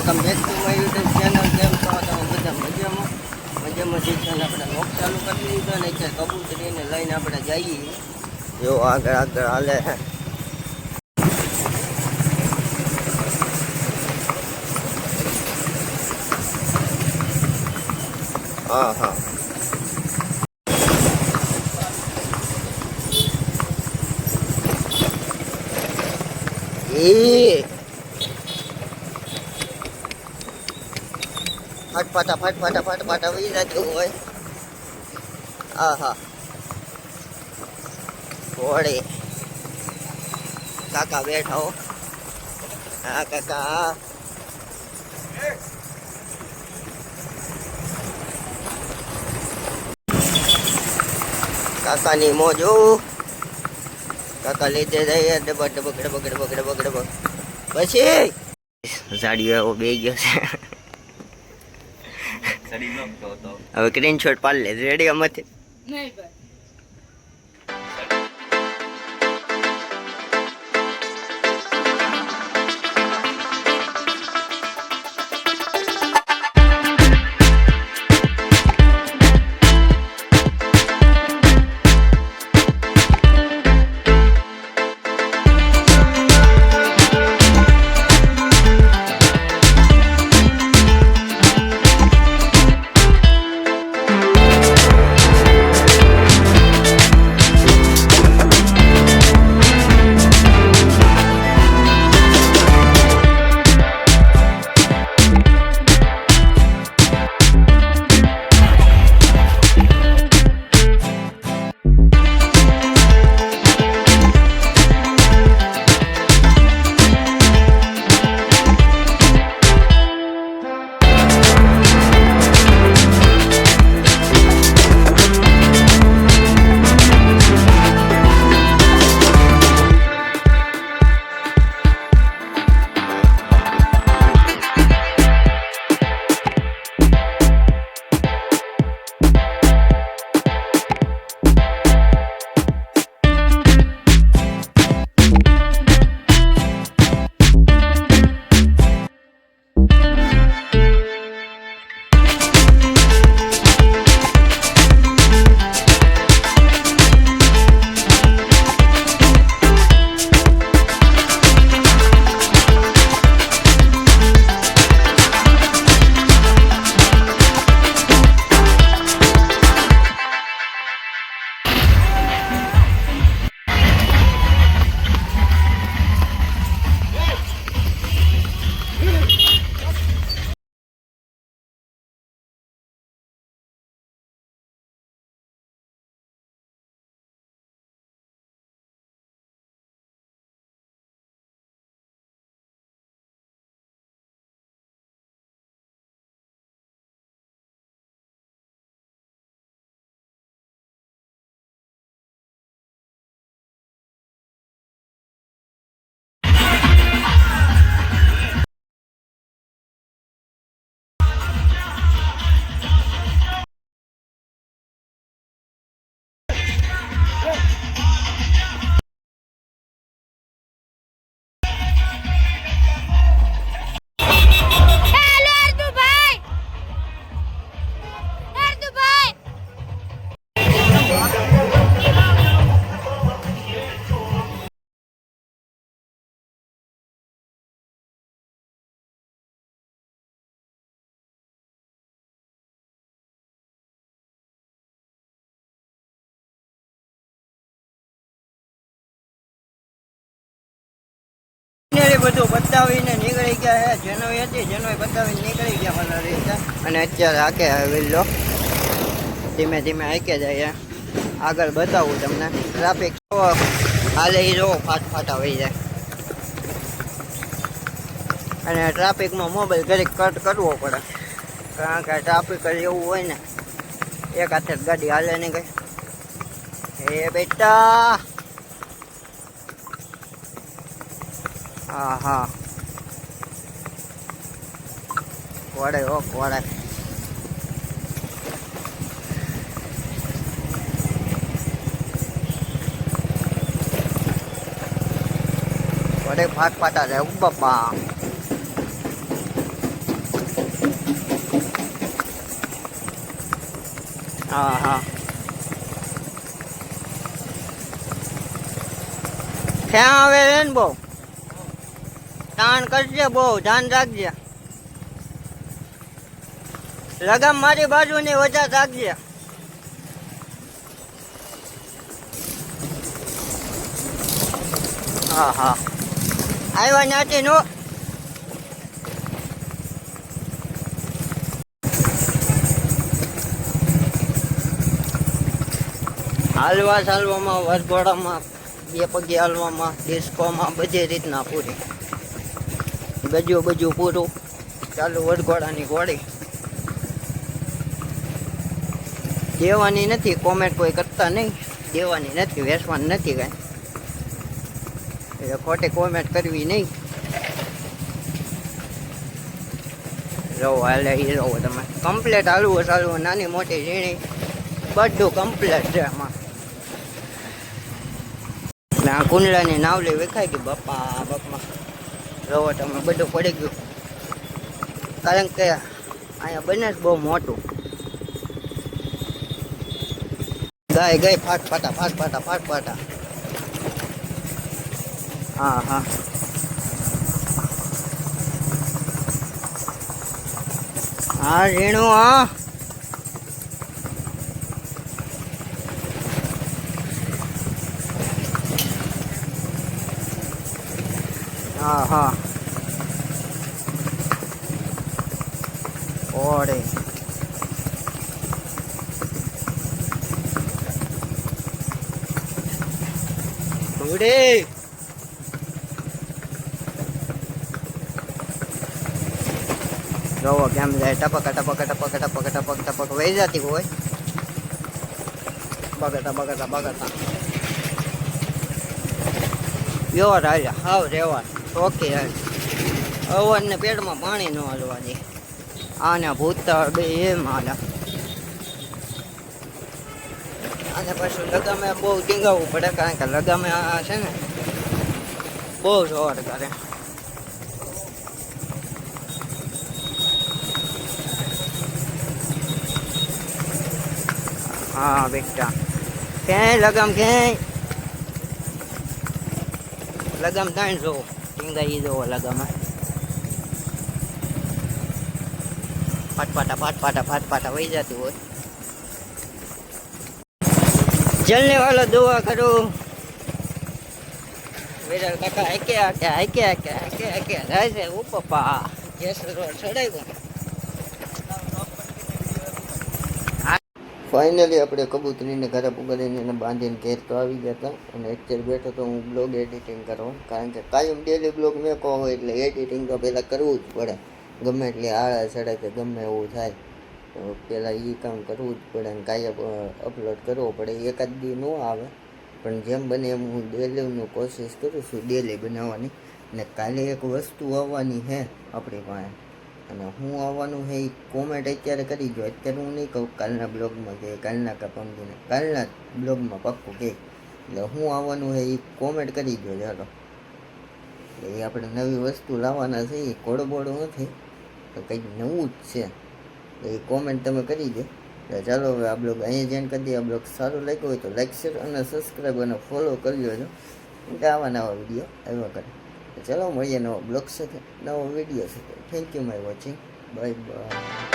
Welcome back to my YouTube channel. કેમ છો તમે બધા? મજામાં જે છે આપણે લોક ચાલુ કરી દીધો ને અત્યારે કબૂતરીને લઈને આપણે જઈએ. જો આગળ હાલે છે. હા ફટફાટા વહી જતું હોય. આહા ઘોડે કાકા બેઠા હો. હા કાકા કાકાની મોજો. કાકા લીધે જઈએ ડબક પછી ઝાડીઓ એવો બે ગયો છે. હવે સ્ક્રીનશોટ પાડી લે. રેડી આમાંથી બધું બતાવીને નીકળી ગયા છે. જેનો હતી જેનો બતાવીને નીકળી ગયા મને રીતે. અને અત્યારે આકે વેલો ધીમે ધીમે આકે જાય. આગળ બતાવું તમને. ટ્રાફિક હાલે એ જો ફાટા વહી જાય. અને ટ્રાફિકમાં મોબાઈલ ઘડીક કટ કરવો પડે, કારણ કે ટ્રાફિક એવું હોય ને એક હાથે ગાડી હાલે નહીં ગઈ. એ બેટા હા વડે વડે વડે ફાટા જાય બાપા. હા હા ક્યાં આવે છે ને બહુ તાણ કરજે, બહુ ધ્યાન રાખજે. લગામ મારી બાજુની વજા રાખજે. હા હા આવ્યા ત્યાંથી નો હાલવા ચાલવામાં, વરઘોડામાં, બે પગે હાલવામાં, ડિસ્કોમાં, બધી રીતના પૂરી. ગજુ પૂરું. ચાલુ વરઘોડાની ઘોડી. દેવાની નથી, કોમેન્ટ કોઈ કરતા નહીં. દેવાની નથી, વેચવાની નથી કાંઈ. એટલે ખોટી કોમેન્ટ કરવી નહીં. રહો હાલે એ રહો તમે કમ્પ્લેટ હાલવું નાની મોટી ઝીણી બધું કમ્પ્લેટ છે એમાં. આ કુંડલાની નાવલી વિખાઈ ગઈ બપ્પા બપ્પા. રહો તમે બધું પડી ગયું, કારણ કે અહીંયા બને જ બહુ મોટું. ગાય ગઈ ફાટ ફાટા. હા હા હા ઝીણું હા. હા હા ઓરે ઉડે જોવો કેમ જાય ટપક વહી જતી હોય. બગડતા પ્યોર હાલ્યા હાવ રેવા ઓકે. અવન ને પેટમાં પાણી ન હાલવા દે. આને ભૂતળ બે એમ હાલ્યા. આને પાછું લગામે બહુ ટીંગાવવું પડે, કારણ કે લગામે આ છે ને બહુ જોર કરે. હા બેટા ક્યાંય લગામ તાણ જોવો ટીંગાઈ જોવો લગામાં. ફાટપાટા વહી જતી હોય. જલને વાલો દુઆ કરું. વિરલ કાકા હાકે જાય છે. ઓ પપ્પા જેસર રોડ ચડાવ્યો. ફાઇનલી આપણે કબૂતરીને ઘરે પુગાડીને બાંધીને ઘેર તો આવી ગયા હતા. અને અત્યારે બેઠો તો હું બ્લોગ એડિટિંગ કરવા, કારણ કે કાયમ ડેલી બ્લોગ મેં કહો હોય એટલે એડિટિંગ તો પહેલાં કરવું જ પડે. ગમે એટલી આળા ચડે કે ગમે એવું થાય તો પહેલાં એ કામ કરવું જ પડે. અને કાયમ અપલોડ કરવો પડે. એકાદ દી ન આવે પણ જેમ બને એમ હું ડેલીનું કોશિશ કરું છું ડેલી બનાવવાની. અને કાલે એક વસ્તુ આવવાની છે આપણી પાસે, અને હું આવવાનું છે એ કોમેન્ટ અત્યારે કરી દો. અત્યારે હું નહીં કહું, કાલના બ્લોગમાં કે કાલના કપમદીને કાલના બ્લોગમાં પાક્કું કે એટલે હું આવવાનું છે એ કોમેન્ટ કરી દો ચાલો. એ આપણે નવી વસ્તુ લાવવાના છે, એ કોડબોડું નથી તો કંઈક નવું જ છે. એ કોમેન્ટ તમે કરી દો. ચાલો હવે આ બ્લોગ અહીંયા જોઈન કરી દઈએ. આ બ્લોગ સારું લાગ્યો હોય તો લાઈક શેર અને સબસ્ક્રાઈબ અને ફોલો કરી લેજો. એટલે આવા નવા વિડીયો આવ્યા કરે. ચાલો મળીએ નવા બ્લોગ સાથે, નવો વિડીયો સાથે. Thank you my watching. Bye bye.